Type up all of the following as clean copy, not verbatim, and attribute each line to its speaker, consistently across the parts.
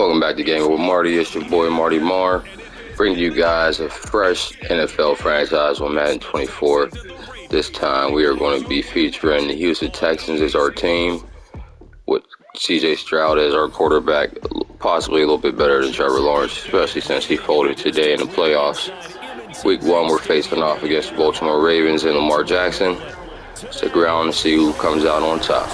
Speaker 1: Welcome back to Game with Marty. It's your boy Marty Marr, bringing you guys a fresh NFL franchise on Madden 24. This time we are going to be featuring the Houston Texans as our team, with CJ Stroud as our quarterback, possibly a little bit better than Trevor Lawrence, especially since he folded today in the playoffs. Week 1, we're facing off against the Baltimore Ravens and Lamar Jackson. Stick around and see who comes out on top.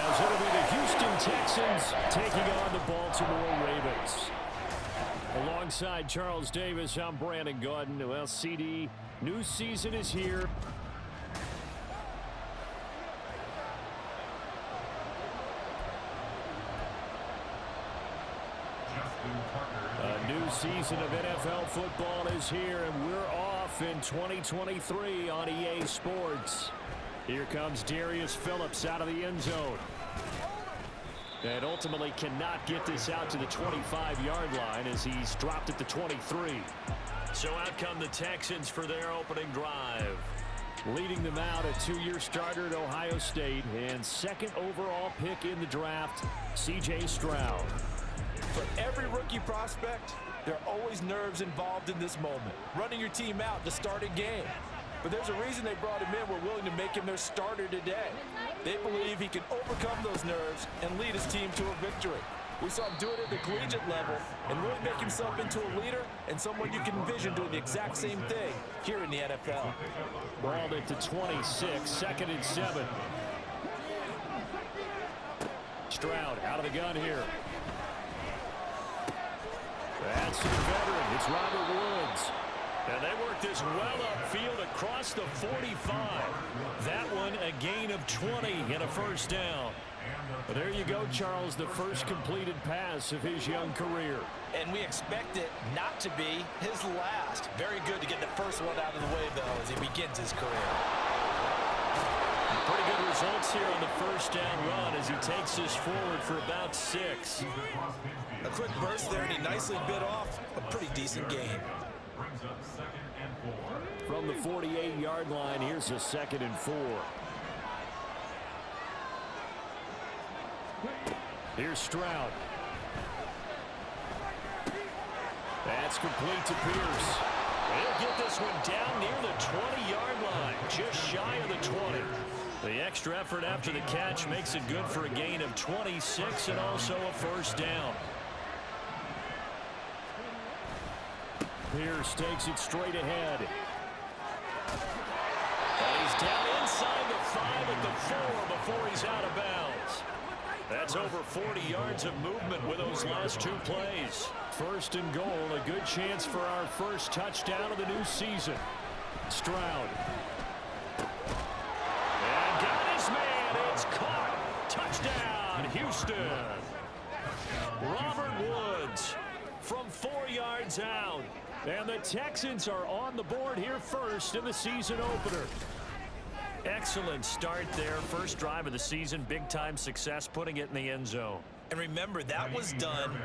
Speaker 2: As it'll be the Houston Texans taking on the Baltimore Ravens. Alongside Charles Davis, I'm Brandon Gaudin. Well, CD, new season is here. A new season of NFL football is here, and we're off in 2023 on EA Sports. Here comes Darius Phillips out of the end zone. And ultimately cannot get this out to the 25-yard line as he's dropped at the 23. So out come the Texans for their opening drive. Leading them out, a two-year starter at Ohio State and second overall pick in the draft, CJ Stroud.
Speaker 3: For every rookie prospect, there are always nerves involved in this moment. Running your team out to start a game. But there's a reason they brought him in. We're willing to make him their starter today. They believe he can overcome those nerves and lead his team to a victory. We saw him do it at the collegiate level and really make himself into a leader and someone you can envision doing the exact same thing here in the NFL.
Speaker 2: Balled it to 26, second and 7. Stroud out of the gun here. That's the veteran. It's Robert Woods. And they work this well upfield across the 45. That one a gain of 20 and a first down. But there you go, Charles, the first completed pass of his young career.
Speaker 3: And we expect it not to be his last. Very good to get the first one out of the way, though, as he begins his career.
Speaker 2: Pretty good results here on the first down run as he takes this forward for about 6.
Speaker 3: A quick burst there, and he nicely bit off a pretty decent gain.
Speaker 2: From the 48-yard line, here's a 2nd and 4. Here's Stroud. That's complete to Pierce. He'll get this one down near the 20-yard line, just shy of the 20. The extra effort after the catch makes it good for a gain of 26 and also a first down. Pierce takes it straight ahead. And he's down inside the 5 at the 4 before he's out of bounds. That's over 40 yards of movement with those last 2 plays. First and goal, a good chance for our first touchdown of the new season. Stroud. And got his man. It's caught. Touchdown, Houston. Robert Woods from 4 yards out. And the Texans are on the board here first in the season opener. Excellent start there. First drive of the season. Big-time success putting it in the end zone.
Speaker 3: And remember, that was done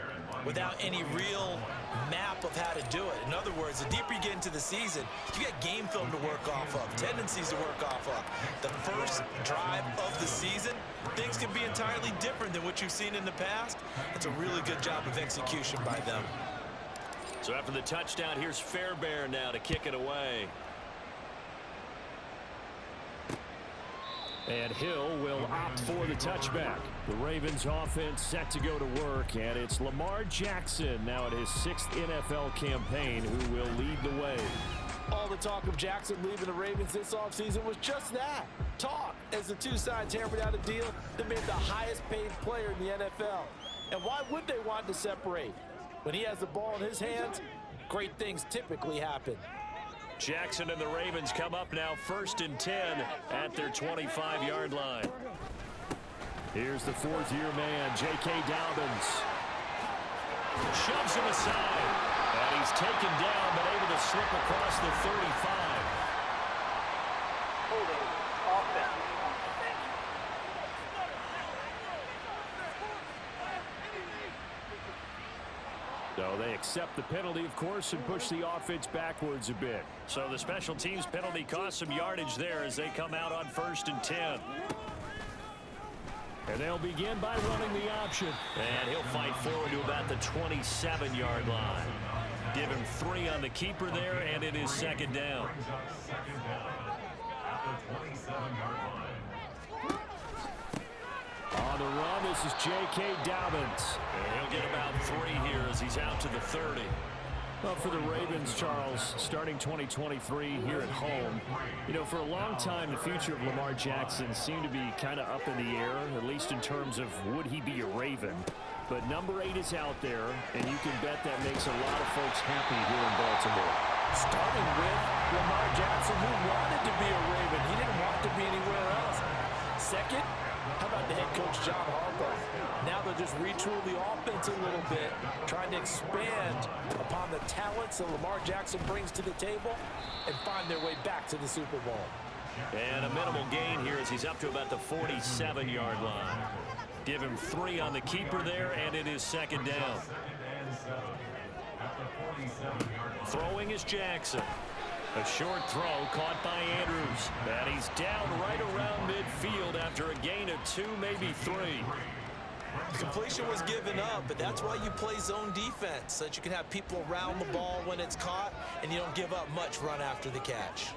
Speaker 3: without any real map of how to do it. In other words, the deeper you get into the season, you got game film to work off of, tendencies to work off of. The first drive of the season, things can be entirely different than what you've seen in the past. It's a really good job of execution by them.
Speaker 2: So after the touchdown, here's Fairbairn now to kick it away. And Hill will opt for the touchback. The Ravens offense set to go to work, and it's Lamar Jackson now in his 6th NFL campaign who will lead the way.
Speaker 3: All the talk of Jackson leaving the Ravens this offseason was just that, talk, as the two sides hammered out a deal that made the highest paid player in the NFL. And why would they want to separate? When he has the ball in his hands, great things typically happen.
Speaker 2: Jackson and the Ravens come up now 1st and 10 at their 25-yard line. Here's the 4th-year man, J.K. Dobbins. Shoves him aside. And he's taken down but able to slip across the 35.
Speaker 4: Holding offense.
Speaker 2: So they accept the penalty, of course, and push the offense backwards a bit. So the special teams penalty cost some yardage there as they come out on 1st and 10. And And they'll begin by running the option.
Speaker 5: And he'll fight forward to about the 27-yard line. Give him 3 on the keeper there, and it is second down.
Speaker 2: On the run, this is J.K. Dobbins.
Speaker 5: And he'll get about 3 here as he's out to the 30.
Speaker 2: Well, for the Ravens, Charles, starting 2023 here at home, you know, for a long time, the future of Lamar Jackson seemed to be kind of up in the air, at least in terms of would he be a Raven. But number 8 is out there, and you can bet that makes a lot of folks happy here in Baltimore.
Speaker 3: Starting with Lamar Jackson, who wanted to be a Raven. He didn't want to be anywhere else. Second, how about the head coach, John Harbaugh? Now they'll just retool the offense a little bit, trying to expand upon the talents that Lamar Jackson brings to the table and find their way back to the Super Bowl.
Speaker 5: And a minimal gain here as he's up to about the 47-yard line. Give him 3 on the keeper there, and it is second down. Throwing is Jackson. A short throw caught by Andrews. And he's down right around midfield after a gain of 2, maybe 3.
Speaker 3: The completion was given up, but that's why you play zone defense, so that you can have people around the ball when it's caught, and you don't give up much run after the catch.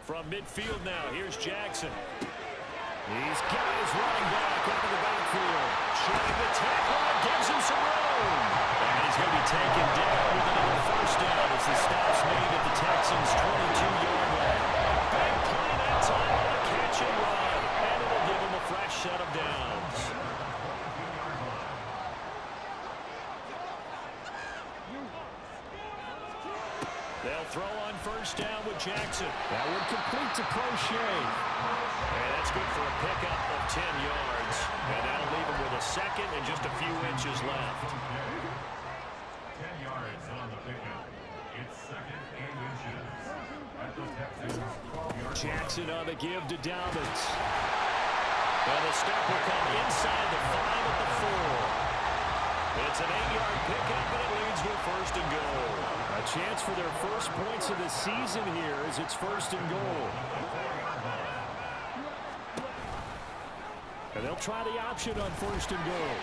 Speaker 2: From midfield now, here's Jackson. He's got his running back out of the backfield. Shooting the tackle, gives him some room.
Speaker 5: And he's going to be taken down with another first down as the stop's made at the Texans' 22-yard line.
Speaker 2: Big play that time on the catch and run. And it'll give him a fresh set of downs. They'll throw on first down with Jackson. That would complete to Crochet.
Speaker 5: And that's good for a pickup of 10 yards.
Speaker 2: And that'll leave him with a second and just a few inches left.
Speaker 6: 10 yards on the pickup. It's second and inches. At the Texans' 12-yard
Speaker 2: Jackson on the give to Dobbins.
Speaker 5: And the stop will come inside the 5 at the 4.
Speaker 2: It's an 8-yard pickup, and it leads to a first and goal. A chance for their first points of the season here as it's first and goal. And they'll try the option on first and goal.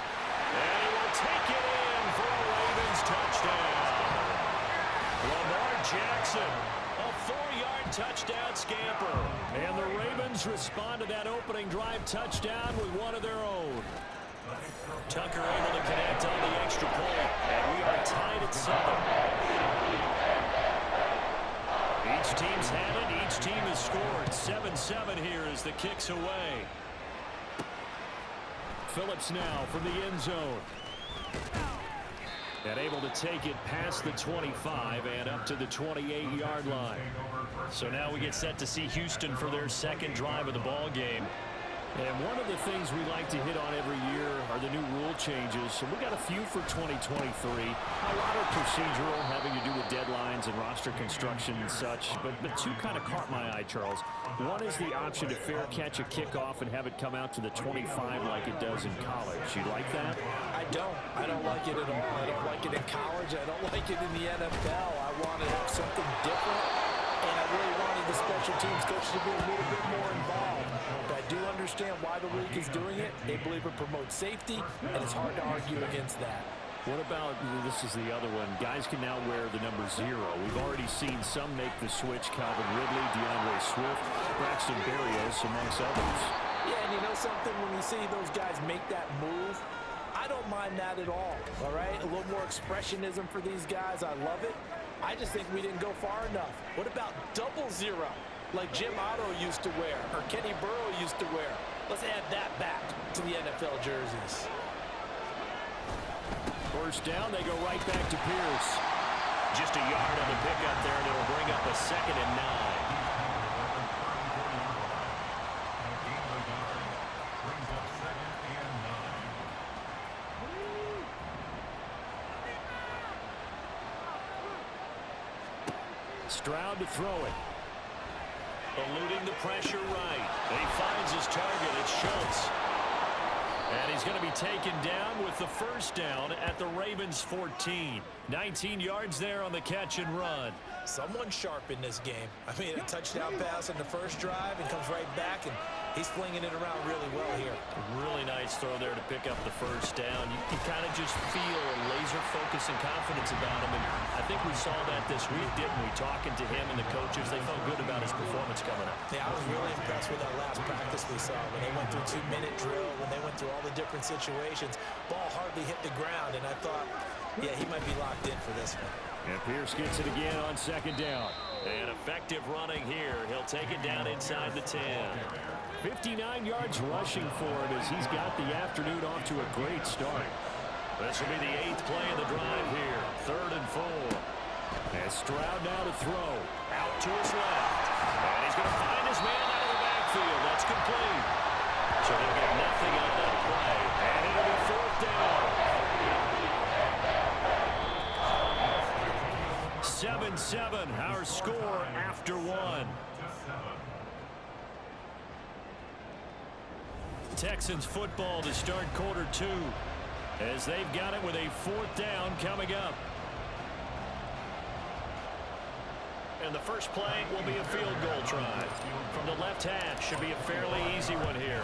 Speaker 2: And he will take it in for a Ravens touchdown. Lamar Jackson, a 4-yard touchdown scamper. And the Ravens respond to that opening drive touchdown with one of their own.
Speaker 5: Tucker able to connect on the extra point.
Speaker 2: And we are tied at 7. Each team's had it. Each team has scored. 7-7 here as the kick's away. Phillips now from the end zone. And able to take it past the 25 and up to the 28-yard line.
Speaker 5: So now we get set to see Houston for their second drive of the ball game.
Speaker 2: And one of the things we like to hit on every year are the new rule changes. And we got a few for 2023. A lot are procedural, having to do with deadlines and roster construction and such. But 2 kind of caught my eye, Charles. One is the option to fair catch a kickoff and have it come out to the 25 like it does in college. You like that?
Speaker 3: I don't like it at all. I don't like it in college. I don't like it in the NFL. I wanted something different, and I really wanted the special teams coach to be a little bit more involved. But I do understand why the league is doing it. They believe it promotes safety, and it's hard to argue against that.
Speaker 2: What about, this is the other one, guys can now wear the number 0. We've already seen some make the switch, Calvin Ridley, DeAndre Swift, Braxton Berrios, amongst others.
Speaker 3: Yeah, and you know something, when you see those guys make that move, I don't mind that at all right? A little more expressionism for these guys. I love it. I just think we didn't go far enough. What about 00, like Jim Otto used to wear, or Kenny Burrow used to wear? Let's add that back to the NFL jerseys.
Speaker 2: First down, they go right back to Pierce.
Speaker 5: Just a yard on the pickup there, and it'll bring up a 2nd and 9.
Speaker 2: Stroud to throw it.
Speaker 5: Eluding the pressure right. He finds his target. It's Schultz.
Speaker 2: And he's going to be taken down with the first down at the Ravens' 14. 19 yards there on the catch and run.
Speaker 3: Someone sharp in this game. I mean, a touchdown pass on the first drive and comes right back, and he's flinging it around really well here.
Speaker 2: Really nice throw there to pick up the first down. You kind of just feel a laser focus and confidence about him, and I think we saw that this week, didn't we? Talking to him and the coaches, they felt good about his performance coming up.
Speaker 3: Yeah, I was really impressed with that last practice we saw when they went through 2-minute drill, when they went through all the different situations. Ball hardly hit the ground, and I thought, yeah, he might be locked in for this one.
Speaker 2: And Pierce gets it again on second down. And effective running here. He'll take it down inside the 10. 59 yards rushing for him as he's got the afternoon off to a great start. This will be the 8th play of the drive here. 3rd and 4. And Stroud now to throw. Out to his left. And he's going to find his man out of the backfield. That's complete. So they'll get nothing on that play. And it'll be 4th down. 7-7, our score after 1. Texans football to start quarter 2 as they've got it with a 4th down coming up. And the first play will be a field goal try. From the left hash, should be a fairly easy one here.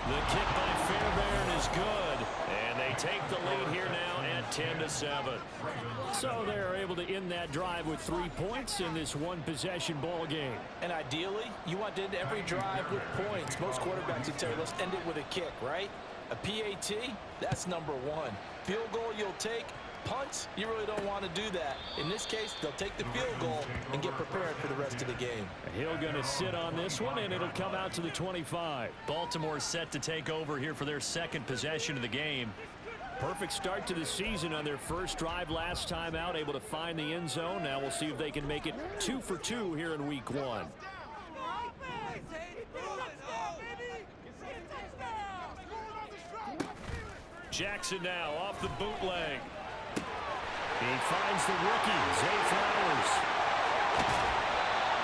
Speaker 2: The kick by Fairbairn is good, and they take the lead here now at 10-7. So they're able to end that drive with 3 points in this one-possession ball game.
Speaker 3: And ideally, you want to end every drive with points. Most quarterbacks would tell you, let's end it with a kick, right? A PAT, that's number 1. Field goal you'll take. Punts, you really don't want to do that. In this case, they'll take the field goal and get prepared for the rest of the game.
Speaker 2: Hill going to sit on this one, and it'll come out to the 25. Baltimore set to take over here for their second possession of the game. Perfect start to the season on their first drive last time out, able to find the end zone. Now we'll see if they can make it 2 for 2 here in week 1. Jackson now off the bootleg. He finds the rookie, Zay Flowers.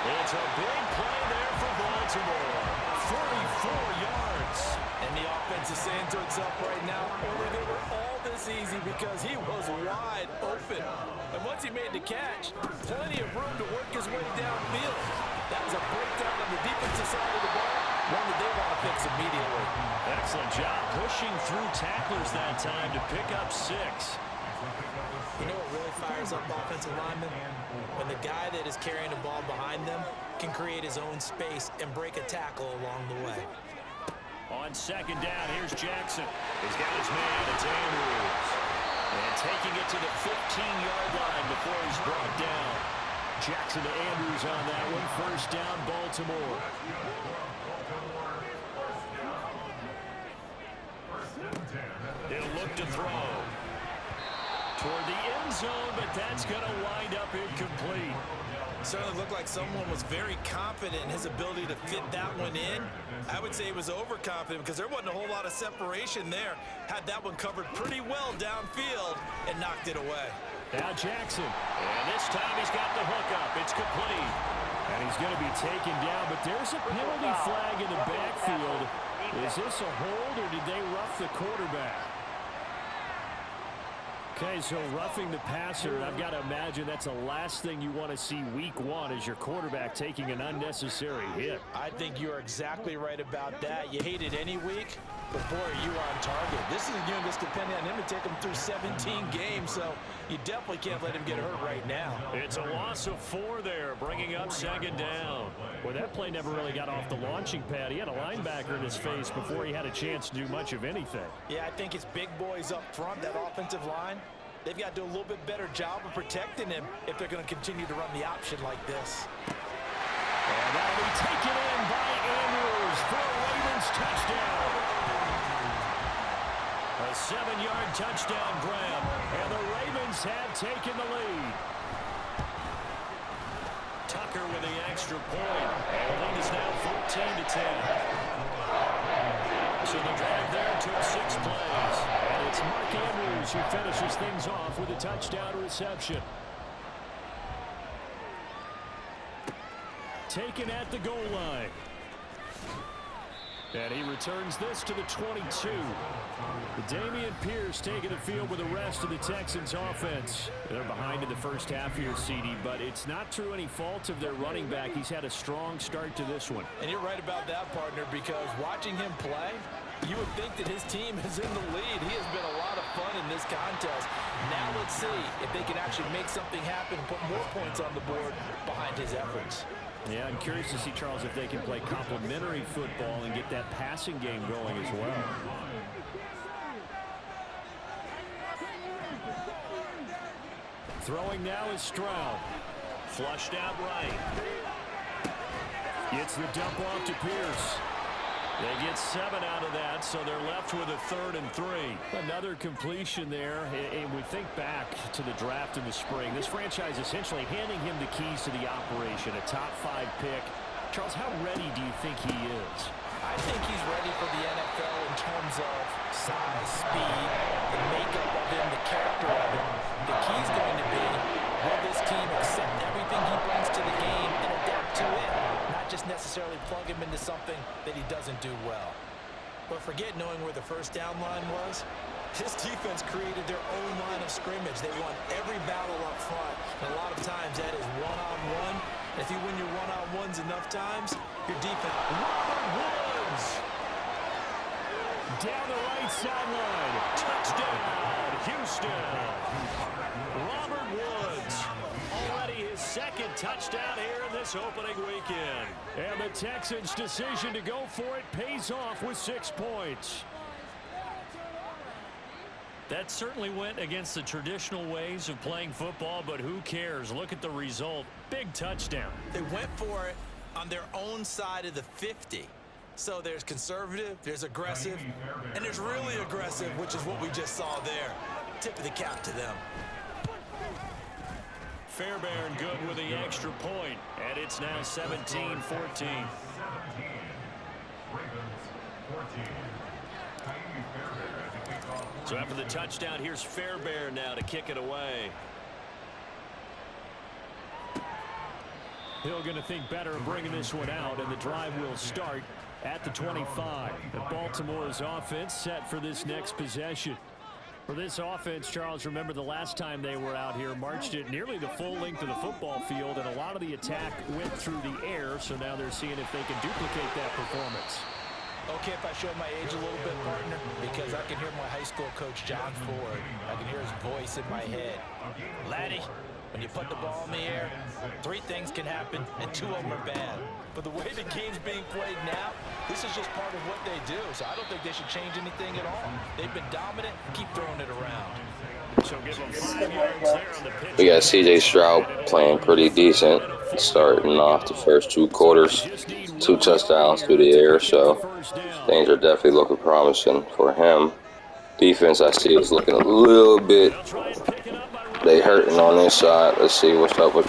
Speaker 2: It's a big play there for Baltimore. 44 yards.
Speaker 3: And the offense is saying to itself right now, only they were all this easy because he was wide open. And once he made the catch, plenty of room to work his way downfield. That was a breakdown on the defensive side of the ball, one that they want to fix immediately.
Speaker 2: Excellent job pushing through tacklers that time to pick up 6.
Speaker 3: You know what really fires up offensive linemen? When the guy that is carrying the ball behind them can create his own space and break a tackle along the way.
Speaker 2: On second down, here's Jackson. He's got his man, it's Andrews. And taking it to the 15-yard line before he's brought down. Jackson to Andrews on that one. First down, Baltimore. He'll look to throw toward the end zone, but that's going to wind up incomplete.
Speaker 3: Certainly looked like someone was very confident in his ability to fit that one in. I would say he was overconfident because there wasn't a whole lot of separation there. Had that one covered pretty well downfield and knocked it away.
Speaker 2: Now Jackson, and this time he's got the hook up. It's complete. And he's going to be taken down, but there's a penalty flag in the backfield. Is this a hold, or did they rough the quarterback? Okay, so roughing the passer, I've got to imagine that's the last thing you want to see week 1 is your quarterback taking an unnecessary hit.
Speaker 3: I think you're exactly right about that. You hate it any week, but boy, are you on target. This is a game that's depending on him to take him through 17 games, so you definitely can't let him get hurt right now.
Speaker 2: It's a loss of 4 there, bringing up second down. Well, that play never really got off the launching pad. He had a linebacker in his face before he had a chance to do much of anything.
Speaker 3: Yeah, I think it's big boys up front, that offensive line. They've got to do a little bit better job of protecting him if they're going to continue to run the option like this.
Speaker 2: And that'll be taken in by Andrews for a Ravens touchdown. A 7-yard touchdown grab, and the Ravens have taken the lead. Tucker with the extra point, and the lead is now 14-10. So the drive there took 6 plays. And it's Mark Andrews who finishes things off with a touchdown reception. Taken at the goal line. And he returns this to the 22. Damian Pierce taking the field with the rest of the Texans offense. They're behind in the first half here, CD, but it's not through any fault of their running back. He's had a strong start to this one.
Speaker 3: And you're right about that, partner, because watching him play, you would think that his team is in the lead. He has been a lot of fun in this contest. Now let's see if they can actually make something happen and put more points on the board behind his efforts.
Speaker 2: Yeah, I'm curious to see, Charles, if they can play complementary football and get that passing game going as well. Throwing now is Stroud.
Speaker 5: Flushed out right.
Speaker 2: It's the dump off to Pierce. They get 7 out of that, so they're left with a 3rd and 3. Another completion there, and we think back to the draft in the spring. This franchise essentially handing him the keys to the operation, a top 5 pick. Charles, how ready do you think he is?
Speaker 3: I think he's ready for the NFL in terms of size, speed, the makeup of him, the character of him. The key's going to be, will this team accept everything he brings to the game and adapt to it? Not just necessarily plug him into something that he doesn't do well. But forget knowing where the first down line was. This defense created their own line of scrimmage. They won every battle up front. And a lot of times that is one-on-one. If you win your one-on-ones enough times, your defense.
Speaker 2: Robert Woods! Down the right sideline. Touchdown, Houston. Robert Woods. Already his 2nd touchdown here in this opening weekend. And the Texans' decision to go for it pays off with 6 points.
Speaker 5: That certainly went against the traditional ways of playing football, but who cares? Look at the result. Big touchdown.
Speaker 3: They went for it on their own side of the 50. So there's conservative, there's aggressive, and there's really aggressive, which is what we just saw there. Tip of the cap to them.
Speaker 5: Fairbairn good with the extra point, and it's now 17-14.
Speaker 6: 17. Ravens 14.
Speaker 5: So after the touchdown, here's Fairbairn now to kick it away.
Speaker 2: Hill going to think better of bringing this one out, and the drive will start at the 25. And Baltimore's offense set for this next possession. For this offense, Charles, remember the last time they were out here, marched it nearly the full length of the football field, and a lot of the attack went through the air, so now they're seeing if they can duplicate that performance.
Speaker 3: Okay, if I show my age a little bit, partner, because I can hear my high school coach, John Ford. I can hear his voice in my head. Laddie, when you put the ball in the air, 3 things can happen, and 2 of them are bad. But the way the game's being played now, this is just part of what they do. So I don't think they should change anything at all. They've been dominant. Keep throwing it around.
Speaker 2: So give them 5 yards there on the pitch.
Speaker 1: We got C.J. Stroud playing pretty decent, starting off the first 2 quarters. 2 touchdowns through the air, so things are definitely looking promising for him. Defense, I see, is looking a little bit. They hurting on this side. Let's see what's up with.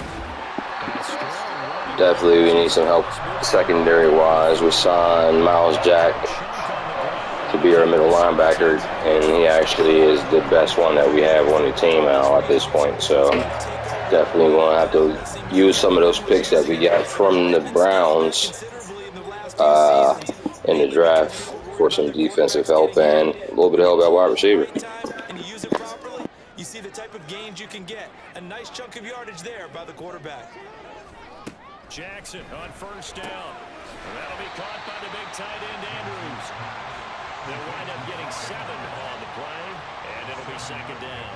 Speaker 1: Definitely, we need some help secondary-wise. We signed Miles Jack to be our middle linebacker, and he actually is the best one that we have on the team now at this point. So definitely going to have to use some of those picks that we got from the Browns in the draft for some defensive help and a little bit of help at wide receiver.
Speaker 3: And you use it properly, you see the type of gains you can get. A nice chunk of yardage there by the quarterback.
Speaker 2: Jackson on first down. That'll be caught by the big tight end, Andrews. They'll wind up getting 7 on the play, and it'll be 2nd down.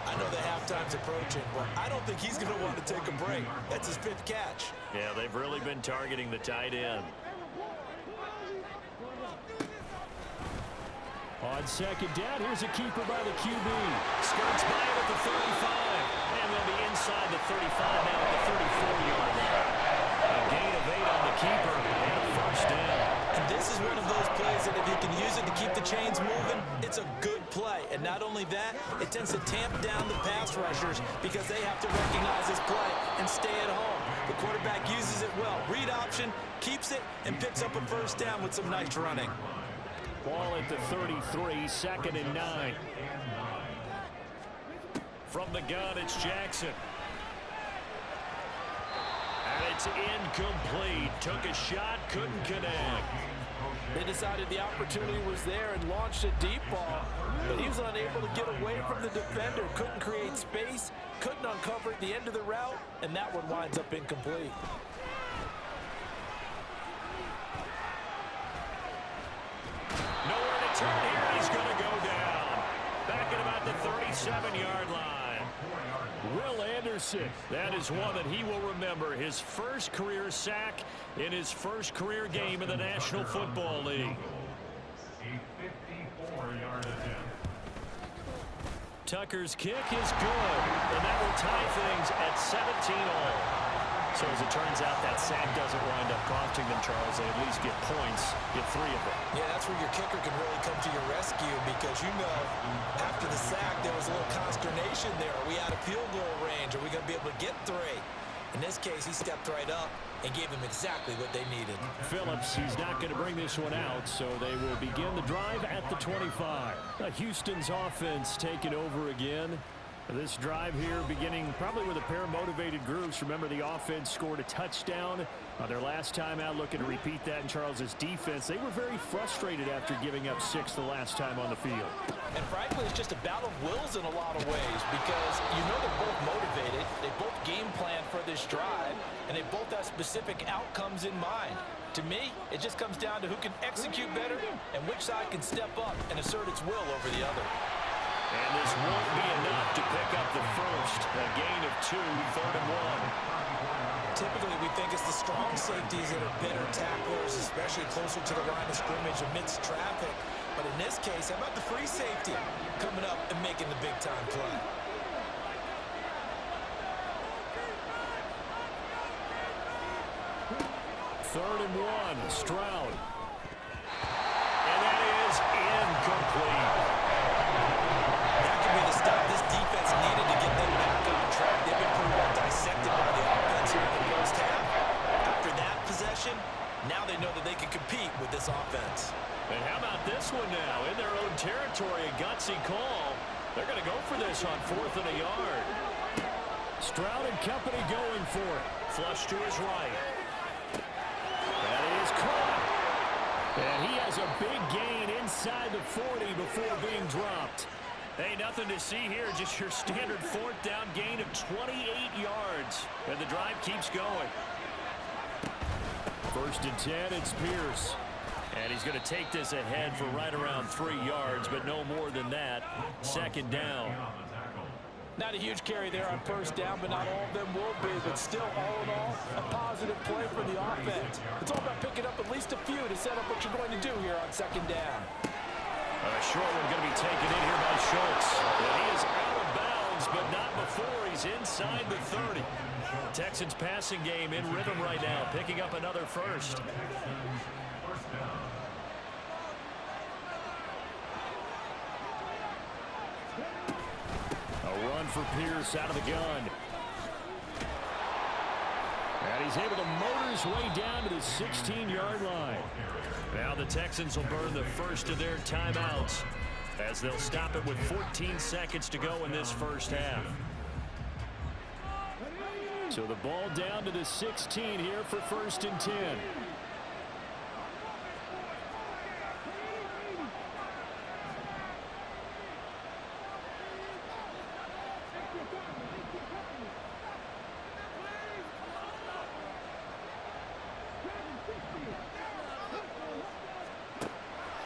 Speaker 3: I know the halftime's approaching, but I don't think he's going to want to take a break. That's his 5th catch.
Speaker 2: Yeah, they've really been targeting the tight end. On 2nd down, here's a keeper by the QB. Skirts by him at the 35, and they'll be inside the 35 now at the 34-yard line. A gain of 8 on the keeper and a first down.
Speaker 3: And this is one of those plays that if you can use it to keep the chains moving, it's a good play. And not only that, it tends to tamp down the pass rushers because they have to recognize this play and stay at home. The quarterback uses it well. Read option, keeps it, and picks up a first down with some nice running.
Speaker 2: Ball at the 33, 2nd and 9. From the gun, it's Jackson. And it's incomplete. Took a shot, couldn't connect.
Speaker 3: They decided the opportunity was there and launched a deep ball, but he was unable to get away from the defender. Couldn't create space, couldn't uncover at the end of the route, and that one winds up incomplete.
Speaker 2: Nowhere to turn here. He's going to go down. Back at about the 37-yard line. Will Anderson, that is one that he will remember. His first career sack in his first career game in the National Football League.
Speaker 6: A 54-yard attempt.
Speaker 2: Tucker's kick is good, and that will tie things at 17-all. So as it turns out, that sack doesn't wind up costing them, Charles. They at least get points, get 3 of them.
Speaker 3: Yeah, that's where your kicker can really come to your rescue, because you know after the sack there was a little consternation there. Are we out of field goal range? Are we going to be able to get 3? In this case, he stepped right up and gave them exactly what they needed.
Speaker 2: Phillips, he's not going to bring this one out, so they will begin the drive at the 25. Houston's offense taking over again. This drive here beginning probably with a pair of motivated groups. Remember, the offense scored a touchdown their last time out, looking to repeat that in Charles's defense. They were very frustrated after giving up 6 the last time on the field.
Speaker 3: And frankly, it's just a battle of wills in a lot of ways, because you know they're both motivated. They both game plan for this drive, and they both have specific outcomes in mind. To me, it just comes down to who can execute better and which side can step up and assert its will over the other.
Speaker 2: And this won't be enough to pick up the first. A gain of 2, 3rd and 1.
Speaker 3: Typically, we think it's the strong safeties that are better tacklers, especially closer to the line of scrimmage amidst traffic. But in this case, how about the free safety coming up and making the big-time play?
Speaker 2: Third and 1, Stroud. And that is incomplete.
Speaker 3: That could be the stop this defense needed to get them back on track. They've been pretty well dissected by the offense here in the first half. After that possession, now they know that they can compete with this offense.
Speaker 2: And how about this one now? In their own territory, a gutsy call. They're going to go for this on 4th and a yard. Stroud and company going for it. Flush to his right. That is caught. And he has a big gain inside the 40 before being dropped. Hey, nothing to see here. Just your standard 4th down gain of 28 yards. And the drive keeps going. 1st and 10, it's Pierce. And he's going to take this ahead for right around 3 yards, but no more than that. 2nd down.
Speaker 3: Not a huge carry there on 1st down, but not all of them will be. But still, all in all, a positive play for the offense. It's all about picking up at least a few to set up what you're going to do here on 2nd down.
Speaker 2: A short one going to be taken in here by Schultz. And he is out of bounds, but not before he's inside the 30. Texans passing game in rhythm right now, picking up another first. A run for Pierce out of the gun. And he's able to motor his way down to the 16-yard line. Now the Texans will burn the first of their timeouts as they'll stop it with 14 seconds to go in this first half. So the ball down to the 16 here for 1st and 10.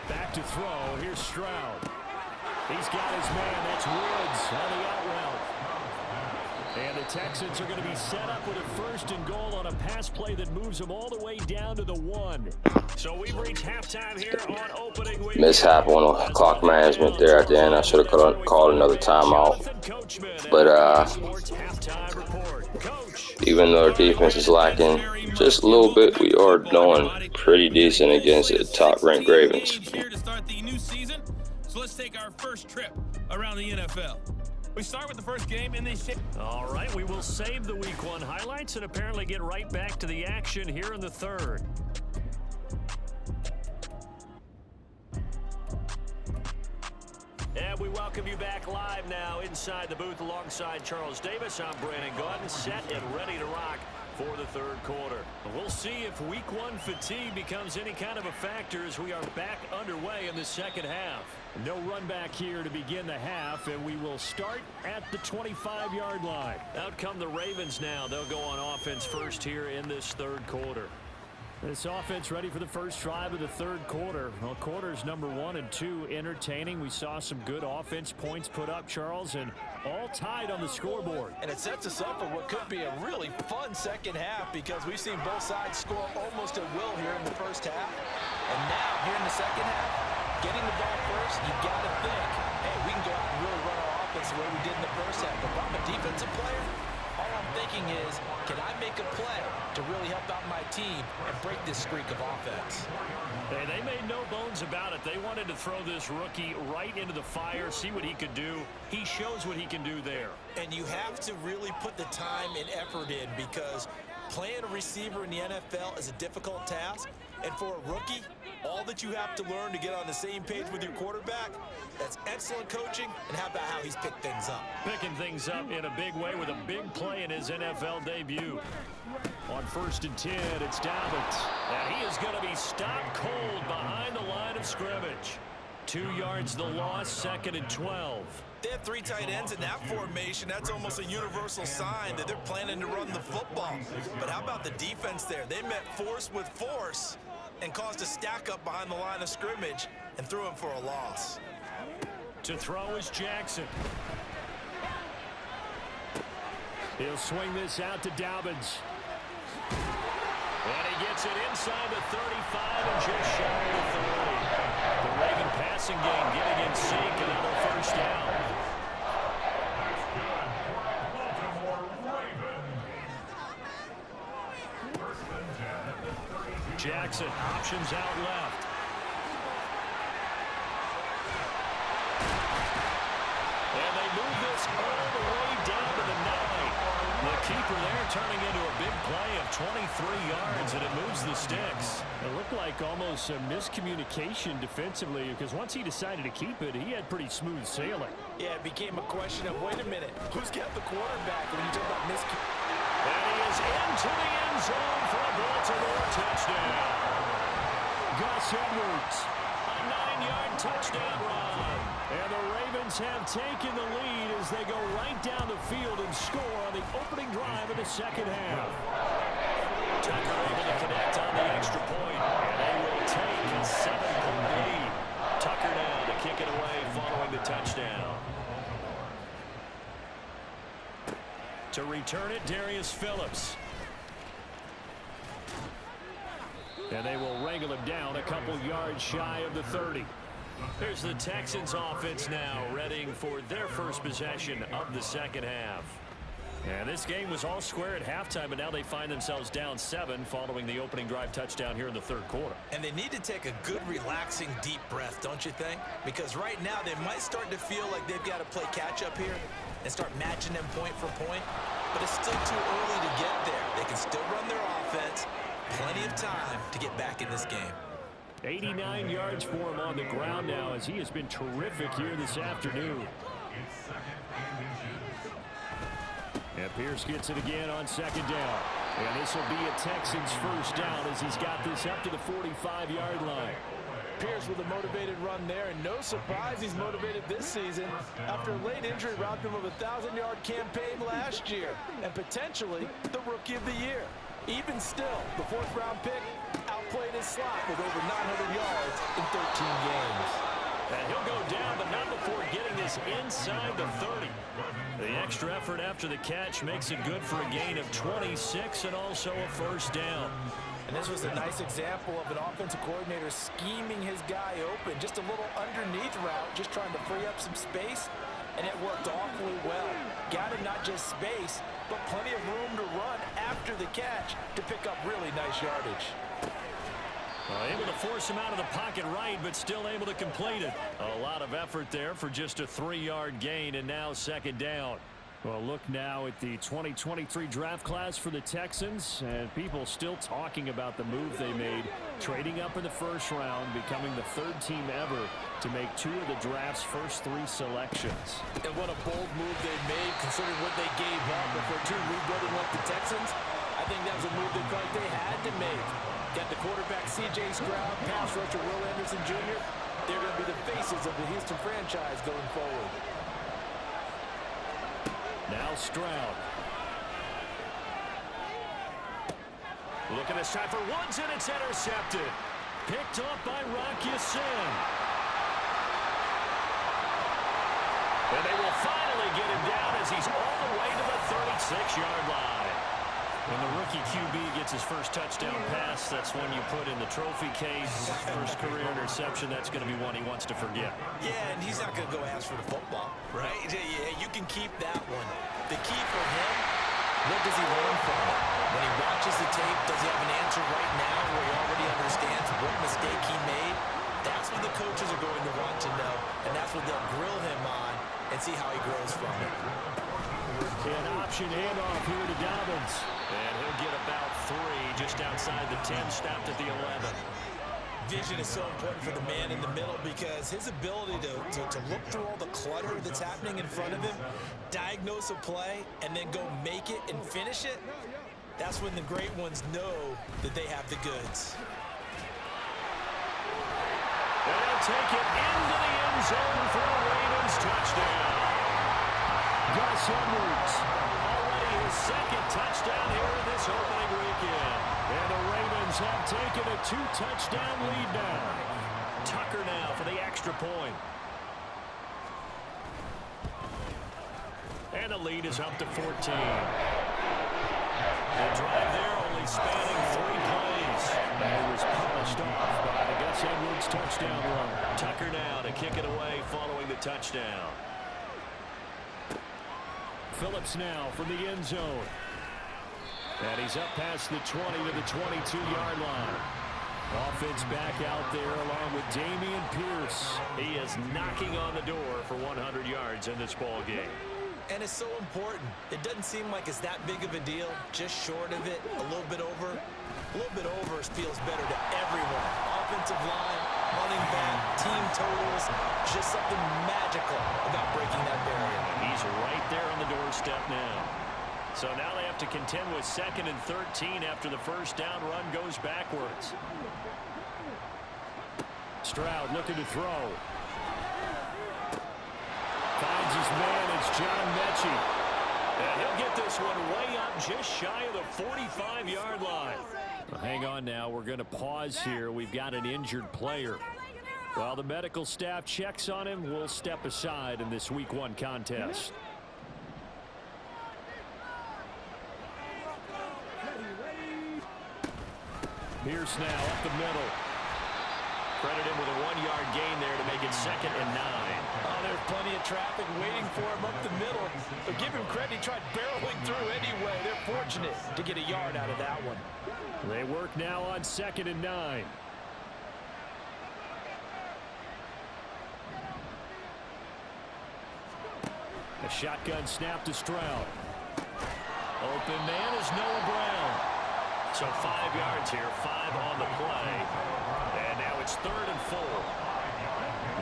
Speaker 2: Back to throw. Here's Stroud. He's got his man. That's Woods on the out route. And the Texans are going to be set up with a 1st and goal on a pass play that moves them all the way down to the 1. So we've reached halftime here on opening week.
Speaker 1: Mishap on clock management there at the end. I should have called another timeout. But even though our defense is lacking just a little bit, we are doing pretty decent against the top-ranked Ravens.
Speaker 7: Here to start the new season, so let's take our first trip around the NFL. We start with the first game in the...
Speaker 2: All right, we will save the Week 1 highlights and apparently get right back to the action here in the 3rd. And we welcome you back live now inside the booth alongside Charles Davis. I'm Brandon Gordon, set and ready to rock
Speaker 5: for the third quarter. We'll see if week one fatigue becomes any kind of a factor as we are back underway in the second half.
Speaker 2: No run back here to begin the half, and we will start at the 25-yard line.
Speaker 5: Out come the Ravens now. They'll go on offense first here in this third quarter.
Speaker 2: This offense ready for the first drive of the third quarter. Well, quarters number 1 and 2 entertaining. We saw some good offense points put up, Charles, and all tied on the scoreboard.
Speaker 3: And it sets us up for what could be a really fun second half because we've seen both sides score almost at will here in the first half. And now, here in the second half, getting the ball first, you got to think, hey, we can go out and really run our offense the way we did in the first half. But if I'm a defensive player, all I'm thinking is, can I make a play to really help out my team and break this streak of offense?
Speaker 5: Hey, they made no bones about it. They wanted to throw this rookie right into the fire, see what he could do. He shows what he can do there.
Speaker 3: And you have to really put the time and effort in because playing a receiver in the NFL is a difficult task. And for a rookie, all that you have to learn to get on the same page with your quarterback, that's excellent coaching. And how about how he's picked things up?
Speaker 5: Picking things up in a big way with a big play in his NFL debut.
Speaker 2: On 1st and 10, it's Dobbins.
Speaker 5: And he is going to be stopped cold behind the line of scrimmage.
Speaker 2: 2 yards the loss, 2nd and 12.
Speaker 3: They have 3 tight ends in that formation. That's almost a universal sign that they're planning to run the football. But how about the defense there? They met force with force and caused a stack up behind the line of scrimmage and threw him for a loss.
Speaker 2: To throw is Jackson. He'll swing this out to Dobbins.
Speaker 5: And he gets it inside the 35 and just shy of the 30. The Raven passing game getting in sync, another first down.
Speaker 2: Jackson options out left.
Speaker 5: And they move this all the way down to the 9. The keeper there turning into a big play of 23 yards, and it moves the sticks.
Speaker 2: It looked like almost a miscommunication defensively because once he decided to keep it, he had pretty smooth sailing.
Speaker 3: Yeah, it became a question of, wait a minute, who's got the quarterback when you talk about miscommunication?
Speaker 5: And he is into the end zone for a Baltimore touchdown.
Speaker 2: Gus Edwards.
Speaker 5: A 9-yard touchdown run.
Speaker 2: And the Ravens have taken the lead as they go right down the field and score on the opening drive of the second half.
Speaker 5: Tucker able to connect on the extra point, and they will take a 7-point lead. Tucker now to kick it away following the touchdown.
Speaker 2: To return it, Darius Phillips. And they will wrangle him down a couple yards shy of the 30.
Speaker 5: Here's the Texans offense now, readying for their first possession of the second half.
Speaker 2: And this game was all square at halftime, but now they find themselves down 7 following the opening drive touchdown here in the third quarter.
Speaker 3: And they need to take a good, relaxing, deep breath, don't you think? Because right now they might start to feel like they've got to play catch-up here and start matching them point for point. But it's still too early to get there. They can still run their offense. Plenty of time to get back in this game.
Speaker 2: 89 yards for him on the ground now as he has been terrific here this afternoon. And Pierce gets it again on 2nd down. And this will be a Texans first down as he's got this up to the 45-yard line.
Speaker 3: Pierce with a motivated run there, and no surprise he's motivated this season after a late injury robbed him of a 1,000-yard campaign last year and potentially the Rookie of the Year. Even still, the 4th-round pick outplayed his slot with over 900 yards in 13 games.
Speaker 5: And he'll go down, but not before getting this inside the 30. The extra effort after the catch makes it good for a gain of 26 and also a first down.
Speaker 3: And this was a nice example of an offensive coordinator scheming his guy open. Just a little underneath route, just trying to free up some space, and it worked awfully well. Got him not just space, but plenty of room to run after the catch to pick up really nice yardage.
Speaker 2: Able to force him out of the pocket right, but still able to complete it. A lot of effort there for just a 3-yard gain, and now 2nd down. Well, look now at the 2023 draft class for the Texans, and people still talking about the move they made, trading up in the first round, becoming the 3rd team ever to make 2 of the draft's first 3 selections.
Speaker 3: And what a bold move they made, considering what they gave up. But for a team rebuilding like the Texans, I think that was a move they felt like they had to make. Got the quarterback C.J. Stroud, pass rusher Will Anderson Jr. They're going to be the faces of the Houston franchise going forward.
Speaker 2: Now Stroud. Looking this time for Woods, and it's intercepted. Picked off by Rocky Sin. And they will finally get him down as he's all the way to the 36-yard line. When the rookie QB gets his first touchdown pass, that's one you put in the trophy case. First career interception, that's going to be one he wants to forget.
Speaker 3: Yeah, and he's not going to go ask for the football, right? Yeah, you can keep that one. The key for him, what does he learn from it? When he watches the tape, does he have an answer right now where he already understands what mistake he made? That's what the coaches are going to want to know, and that's what they'll grill him on and see how he grows from it.
Speaker 2: An option handoff here to Dobbins. And he'll get about 3 just outside the 10, stopped at the 11.
Speaker 3: Vision is so important for the man in the middle because his ability to look through all the clutter that's happening in front of him, diagnose a play, and then go make it and finish it, that's when the great ones know that they have the goods.
Speaker 2: And they'll take it into the end zone for a Ravens touchdown. Gus Edwards, already his second touchdown here in this opening weekend. And the Ravens have taken a 2-touchdown lead now. Tucker now for the extra point. And the lead is up to 14. The drive there only spanning 3 plays. And it was polished off by the Gus Edwards touchdown run. Tucker now to kick it away following the touchdown. Phillips now from the end zone. And he's up past the 20 to the 22-yard line. Offense back out there along with Dameon Pierce. He is knocking on the door for 100 yards in this ball game.
Speaker 3: And it's so important. It doesn't seem like it's that big of a deal. Just short of it, a little bit over. A little bit over feels better to everyone. Offensive line, running back, team totals. Just something magical about breaking that barrier.
Speaker 2: He's right there on the doorstep now. So now they have to contend with 2nd and 13 after the first down run goes backwards. Stroud looking to throw. Finds his man, it's John Mechie. And he'll get this one way up just shy of the 45-yard line. Well, hang on now, we're going to pause here. We've got an injured player. While the medical staff checks on him, we'll step aside in this Week 1 contest. Pierce now up the middle. Credit him with a 1-yard gain there to make it 2nd and 9.
Speaker 3: Oh, there's plenty of traffic waiting for him up the middle. But give him credit, he tried barreling through anyway. They're fortunate to get a yard out of that one.
Speaker 2: They work now on 2nd and 9. A shotgun snap to Stroud. Open man is Noah Brown. So 5 yards here, 5 on the play. And now it's 3rd and 4.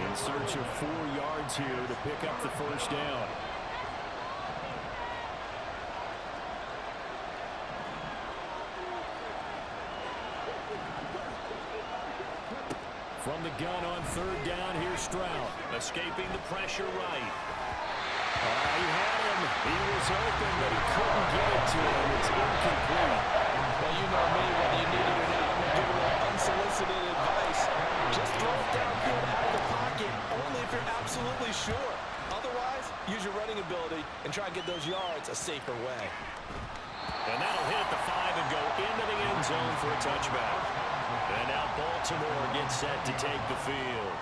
Speaker 2: In search of 4 yards here to pick up the first down. From the gun on 3rd down, here's Stroud. Escaping the pressure right. He had him. He was open, but he couldn't get it to him. It's incomplete.
Speaker 3: Well, you know me, whether you need it or not, I'm going to give a little unsolicited advice. Just throw it downfield out of the pocket, only if you're absolutely sure. Otherwise, use your running ability and try and get those yards a safer way.
Speaker 2: And that'll hit the 5 and go into the end zone for a touchback. And now Baltimore gets set to take the field.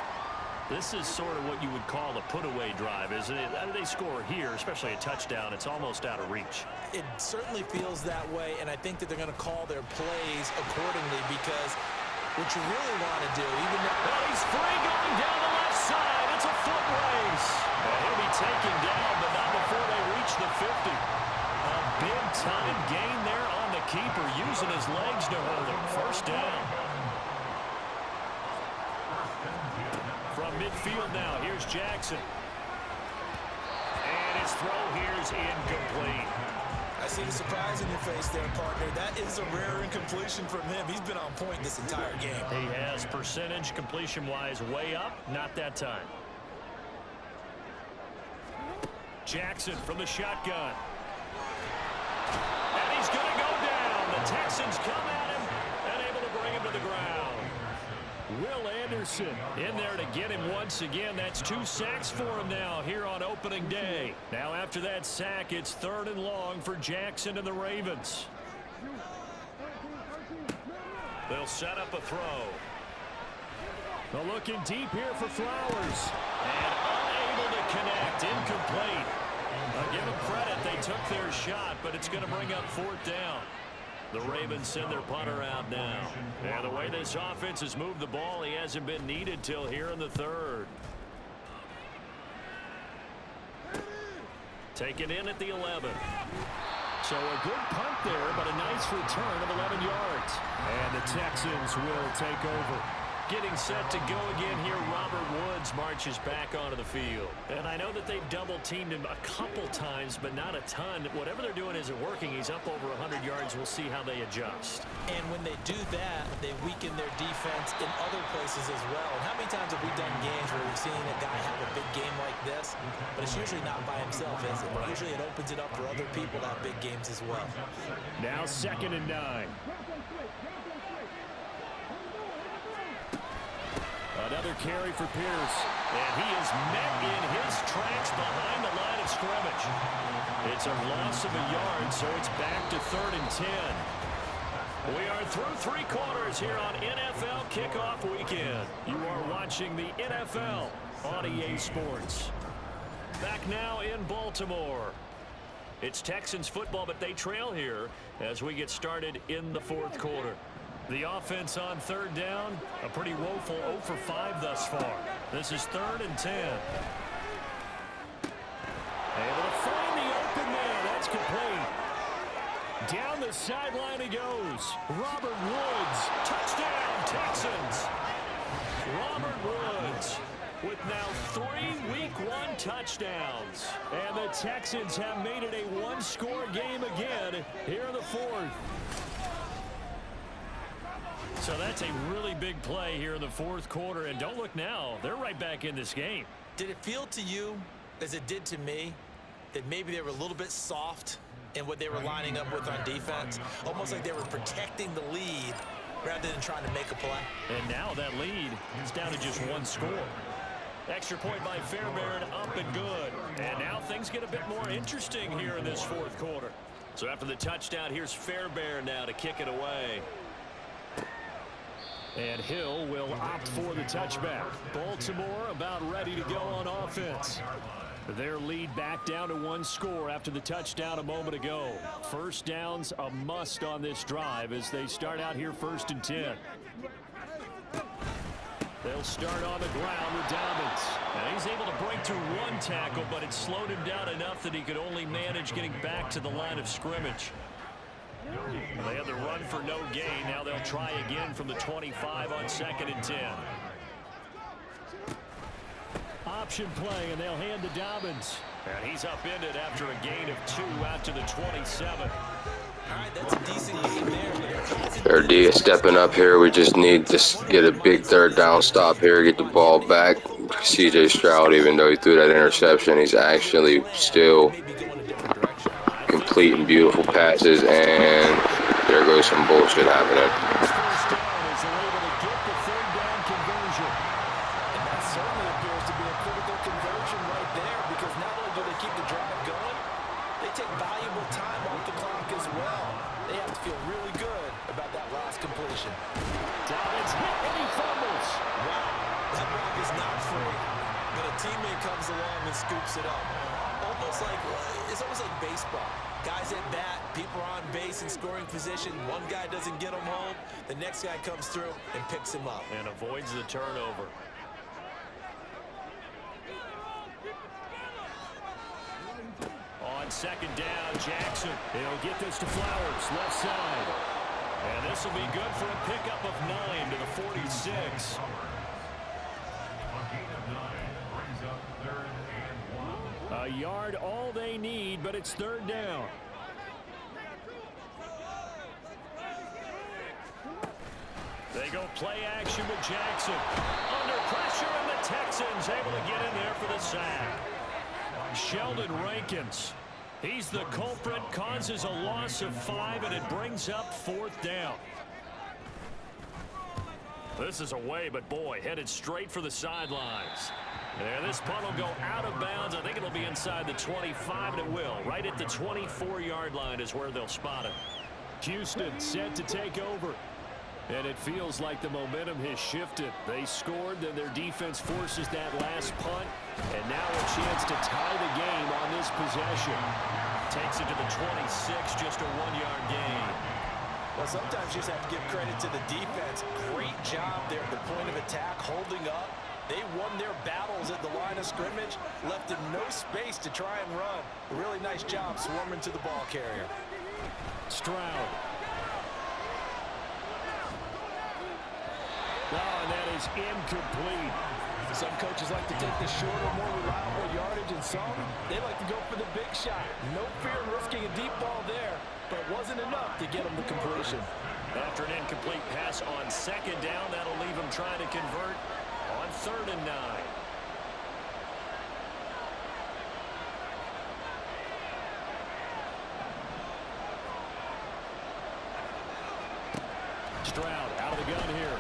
Speaker 2: This is sort of what you would call a put-away drive, isn't it? They score here, especially a touchdown. It's almost out of reach.
Speaker 3: It certainly feels that way, and I think that they're going to call their plays accordingly because what you really want to do, even though
Speaker 2: he's free going down the left side. It's a foot race. And he'll be taken down, but not before they reach the 50. A big-time gain there on the keeper, using his legs to hold him. First down. From midfield now, here's Jackson. And his throw here's incomplete.
Speaker 3: I I see the surprise in your face there, partner. That is a rare incompletion from him. He's been on point this entire game.
Speaker 5: He has percentage completion-wise way up. Not that time. Jackson from the shotgun. And he's going to go down. The Texans come at him and able to bring him to the ground. Will Anderson in there to get him once again. That's 2 sacks for him now here on opening day. Now after that sack, it's 3rd and long for Jackson and the Ravens. They'll set up a throw. They're looking deep here for Flowers. And unable to connect. Incomplete. I'll give them credit. They took their shot, but it's going to bring up 4th down. The Ravens send their punter out now. And the way this offense has moved the ball, he hasn't been needed till here in the 3rd. Taken in at the 11. So a good punt there, but a nice return of 11 yards. And the Texans will take over. Getting set to go again here, Robert Woods marches back onto the field. And I know that they've double-teamed him a couple times, but not a ton. Whatever they're doing isn't working. He's up over 100 yards. We'll see how they adjust.
Speaker 3: And when they do that, they weaken their defense in other places as well. And how many times have we done games where we've seen a guy have a big game like this? But it's usually not by himself, is it? Right. Usually it opens it up for other people to have big games as well.
Speaker 2: Now 2nd and 9. Another carry for Pierce. And he is met in his tracks behind the line of scrimmage. It's a loss of a yard, so it's back to 3rd and 10. We are through 3 quarters here on NFL Kickoff Weekend. You are watching the NFL on EA Sports. Back now in Baltimore. It's Texans football, but they trail here as we get started in the 4th quarter. The offense on 3rd down, a pretty woeful 0 for 5 thus far. This is 3rd and 10. Able to find the open man. That's complete. Down the sideline he goes. Robert Woods. Touchdown, Texans. Robert Woods with now 3 Week 1 touchdowns. And the Texans have made it a 1-score game again here in the 4th. So that's a really big play here in the 4th quarter. And don't look now. They're right back in this game.
Speaker 3: Did it feel to you, as it did to me, that maybe they were a little bit soft in what they were lining up with on defense? Almost like they were protecting the lead rather than trying to make a play.
Speaker 5: And now that lead is down to just 1 score. Extra point by Fairbairn, up and good. And now things get a bit more interesting here in this 4th quarter. So after the touchdown, here's Fairbairn now to kick it away. And Hill will opt for the touchback. Baltimore about ready to go on offense. Their lead back down to 1 score after the touchdown a moment ago. 1st downs a must on this drive as they start out here 1st and 10. They'll start on the ground with Dobbins. And he's able to break through 1 tackle, but it slowed him down enough that he could only manage getting back to the line of scrimmage. They had the run for no gain. Now they'll try again from the 25 on 2nd and 10. Option play, and they'll hand to Dobbins. And he's upended after a gain of 2 out to the 27.
Speaker 3: All right, that's a decent game there.
Speaker 1: Their D is stepping up here. We just need to get a big 3rd down stop here, get the ball back. CJ Stroud, even though he threw that interception, he's actually still completing beautiful passes, and there goes some bullshit happening.
Speaker 3: Scoops it up. It's almost like baseball. Guys at bat, people are on base in scoring position. One guy doesn't get him home. The next guy comes through and picks him up.
Speaker 5: And avoids the turnover. On 2nd down, Jackson. He'll get this to Flowers, left side. And this will be good for a pickup of 9 to the 46. A yard all they need, but it's 3rd down.
Speaker 2: They go play action with Jackson. Under pressure, and the Texans able to get in there for the sack. Sheldon Rankins. He's the culprit, causes a loss of 5, and it brings up 4th down. This is away, but boy, headed straight for the sidelines. And this punt will go out of bounds. I think it'll be inside the 25, and it will. Right at the 24-yard line is where they'll spot it. Houston set to take over. And it feels like the momentum has shifted. They scored, then their defense forces that last punt. And now a chance to tie the game on this possession. Takes it to the 26, just a 1-yard gain.
Speaker 3: Well, sometimes you just have to give credit to the defense. Great job there at the point of attack, holding up. They won their battles at the line of scrimmage, left them no space to try and run. A really nice job swarming to the ball carrier.
Speaker 2: Stroud. Oh, and that is incomplete.
Speaker 3: Some coaches like to take the shorter, more reliable yardage, and some, they like to go for the big shot. No fear in risking a deep ball there, but it wasn't enough to get them the completion.
Speaker 2: After an incomplete pass on 2nd down, that'll leave them trying to convert on 3rd and 9. Stroud out of the gun here.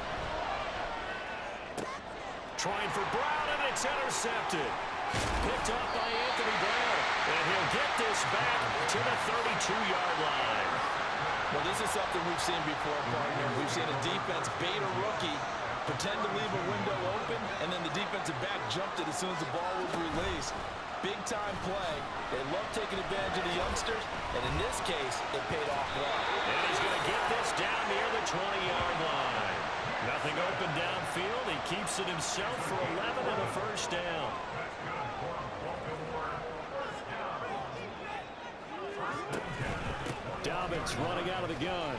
Speaker 2: Trying for Brown, and it's intercepted. Picked up by Anthony Brown. And he'll get this back to the 32-yard line.
Speaker 3: Well, this is something we've seen before, partner. We've seen a defense bait a rookie, pretend to leave a window open, and then the defensive back jumped it as soon as the ball was released. Big-time play. They love taking advantage of the youngsters, and in this case, it paid off well.
Speaker 2: And he's going to get this down near the 20-yard line. Nothing open downfield. He keeps it himself for 11 and a 1st down. Dobbins running out of the gun.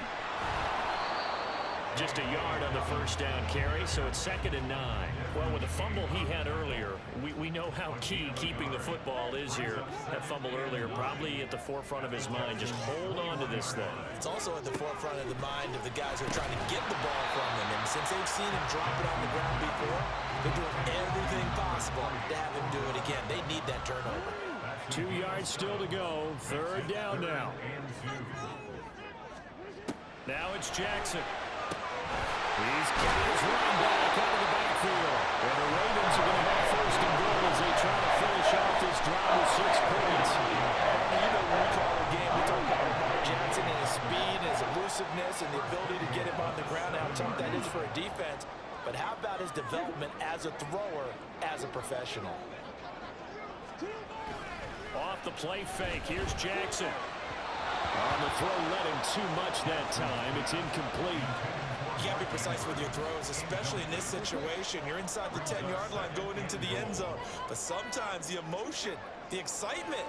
Speaker 2: Just a yard on the 1st down carry, so it's 2nd and 9. Well, with the fumble he had earlier, we know how key keeping the football is here. That fumble earlier probably at the forefront of his mind. Just hold on to this thing.
Speaker 3: It's also at the forefront of the mind of the guys who are trying to get the ball from him. And since they've seen him drop it on the ground before, they're doing everything possible to have him do it again. They need that turnover.
Speaker 2: 2 yards still to go. 3rd down now. Now it's Jackson. He's got his running back out of the backfield. And the Ravens are going to have 1st and goal as they try to finish off this drive with 6 points.
Speaker 3: You know, when we call a game, we talk about Jackson and his speed, his elusiveness, and the ability to get him on the ground, how tough that is for a defense. But how about his development as a thrower, as a professional?
Speaker 2: Off the play fake, here's Jackson. On the throw, led him too much that time. It's incomplete.
Speaker 3: You got to be precise with your throws, especially in this situation. You're inside the 10-yard line going into the end zone. But sometimes the emotion, the excitement,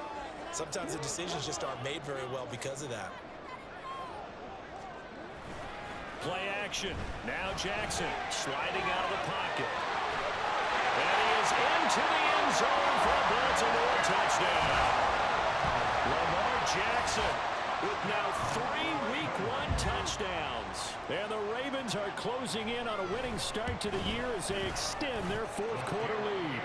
Speaker 3: sometimes the decisions just aren't made very well because of that.
Speaker 2: Play action. Now Jackson sliding out of the pocket. And he is into the end zone for a Baltimore touchdown. Lamar Jackson with now 3 Week 1 touchdowns. And the Ravens are closing in on a winning start to the year as they extend their 4th quarter lead.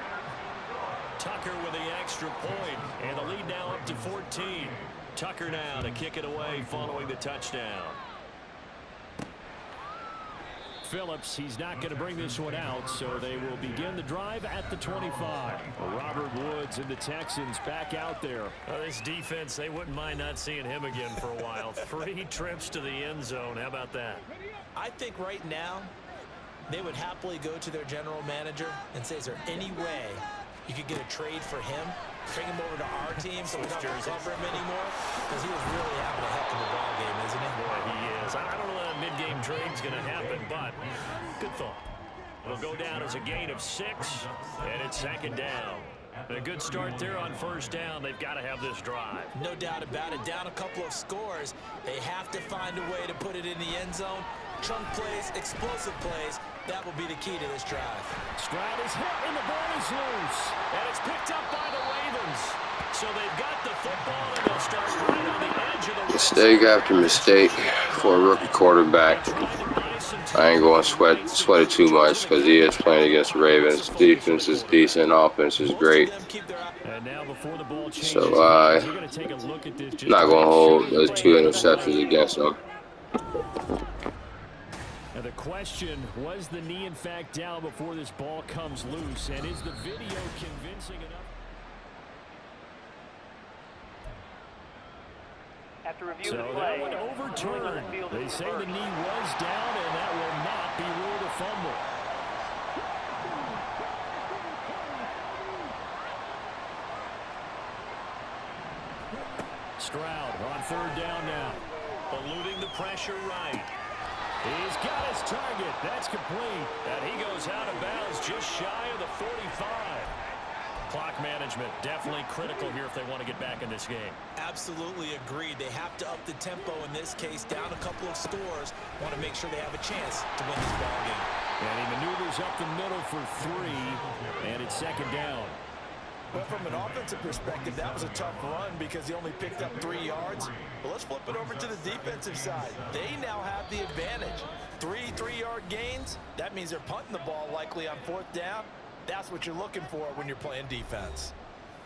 Speaker 2: Tucker with the extra point, and the lead now up to 14. Tucker now to kick it away following the touchdown. Phillips, he's not going to bring this one out, so they will begin the drive at the 25. Robert Woods and the Texans back out there. This defense, they wouldn't mind not seeing him again for a while. 3 trips to the end zone. How about that?
Speaker 3: I think right now they would happily go to their general manager and say, is there any way you could get a trade for him? Bring him over to our team so we don't have to cover him anymore? Because he was really having a heck of a ball game, isn't he?
Speaker 2: Boy, he is. I don't know that mid-game trade's going to happen, but good thought. It'll go down as a gain of 6, and it's 2nd down. A good start there on 1st down. They've got to have this drive.
Speaker 3: No doubt about it. Down a couple of scores. They have to find a way to put it in the end zone. chunk plays, explosive plays. That will be the key to this drive.
Speaker 2: Stroud is hit and the ball is loose. And it's picked up by the Ravens. So they've got the football and they'll start right on the edge of the
Speaker 1: Mistake after mistake for a rookie quarterback. I ain't going to sweat it too much because he is playing against the Ravens. Defense is decent, offense is great. So not going to hold those 2 interceptions against him.
Speaker 2: Now the question, was the knee in fact down before this ball comes loose? And is the video convincing enough?
Speaker 4: After review
Speaker 2: So
Speaker 4: of the play,
Speaker 2: that one overturned. They say the knee was down, and that will not be ruled a fumble. Stroud on 3rd down now.
Speaker 5: Eluding the pressure right.
Speaker 2: He's got his target. That's complete. And he goes out of bounds just shy of the 45. Clock management definitely critical here if they want to get back in this game.
Speaker 3: Absolutely agreed. They have to up the tempo in this case, down a couple of scores. Want to make sure they have a chance to win this ball game.
Speaker 2: And he maneuvers up the middle for 3, and it's 2nd down.
Speaker 3: But from an offensive perspective, that was a tough run because he only picked up 3 yards. But let's flip it over to the defensive side. They now have the advantage. 3 3-yard gains. That means they're punting the ball likely on 4th down. That's what you're looking for when you're playing defense.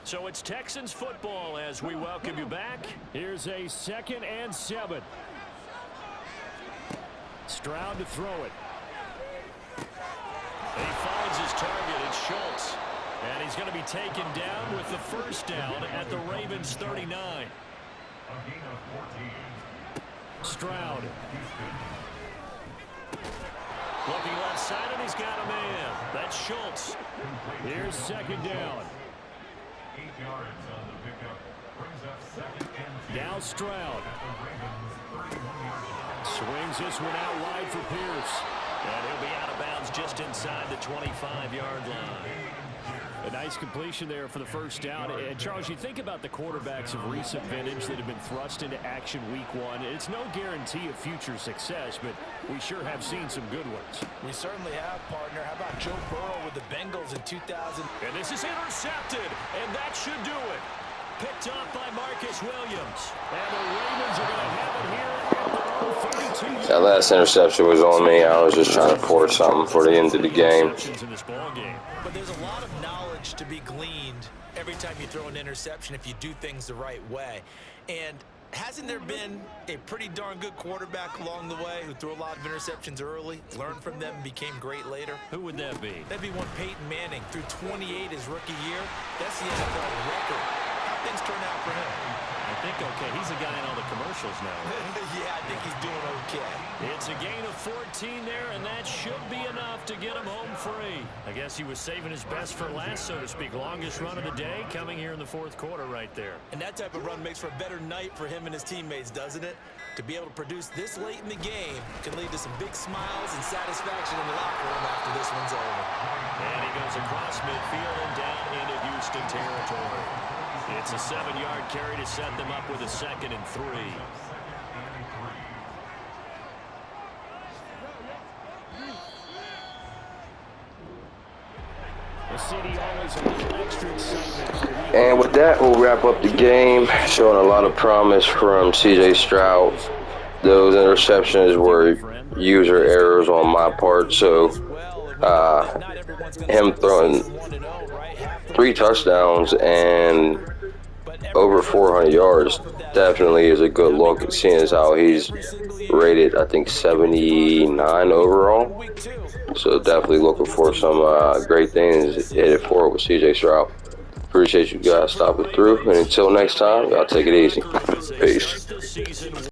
Speaker 2: So it's Texans football as we welcome you back. Here's a 2nd and 7. Stroud to throw it. He finds his target. It's Schultz. And he's going to be taken down with the 1st down at the Ravens 39. Stroud. Looking left side, and he's got a man. That's Schultz. Here's 2nd down.
Speaker 6: 8 yards on the pickup. Brings up 2nd and 10.
Speaker 2: Now Stroud.
Speaker 6: At the Ravens 31-yard line.
Speaker 2: Swings this one out wide for Pierce.
Speaker 5: And he'll be out of bounds just inside the 25-yard line.
Speaker 2: A nice completion there for the 1st down. And Charles, you think about the quarterbacks of recent vintage that have been thrust into action week 1. It's no guarantee of future success, but we sure have seen some good ones.
Speaker 3: We certainly have, partner. How about Joe Burrow with the Bengals in 2000?
Speaker 2: And this is intercepted, and that should do it. Picked off by Marcus Williams. And the Ravens are going to have it here at their own 32.
Speaker 1: That last interception was on me. I was just trying to force something for the end of the game.
Speaker 3: But there's a lot of knowledge to be gleaned every time you throw an interception if you do things the right way. And hasn't there been a pretty darn good quarterback along the way who threw a lot of interceptions early, learned from them, and became great later?
Speaker 2: Who would that be?
Speaker 3: That'd be one Peyton Manning. Threw 28 his rookie year. That's the NFL record. How things turn out for him?
Speaker 2: I think okay. He's a guy in all the commercials now.
Speaker 3: Yeah, I think he's doing okay.
Speaker 2: It's a gain of 14 there, and that should be enough to get him home free. I guess he was saving his best for last, so to speak. Longest run of the day coming here in the 4th quarter right there.
Speaker 3: And that type of run makes for a better night for him and his teammates, doesn't it? To be able to produce this late in the game can lead to some big smiles and satisfaction in the locker room after this one's over.
Speaker 2: And he goes across midfield and down into Houston territory. It's a 7-yard carry to set them up with a 2nd and 3.
Speaker 1: And with that, we'll wrap up the game. Showing a lot of promise from C.J. Stroud. Those interceptions were user errors on my part, so him throwing 3 touchdowns and over 400 yards definitely is a good look, seeing as how he's rated, I think, 79 overall. So definitely looking for some great things headed forward with CJ Stroud. Appreciate you guys stopping through, and until next time, y'all take it easy. Peace.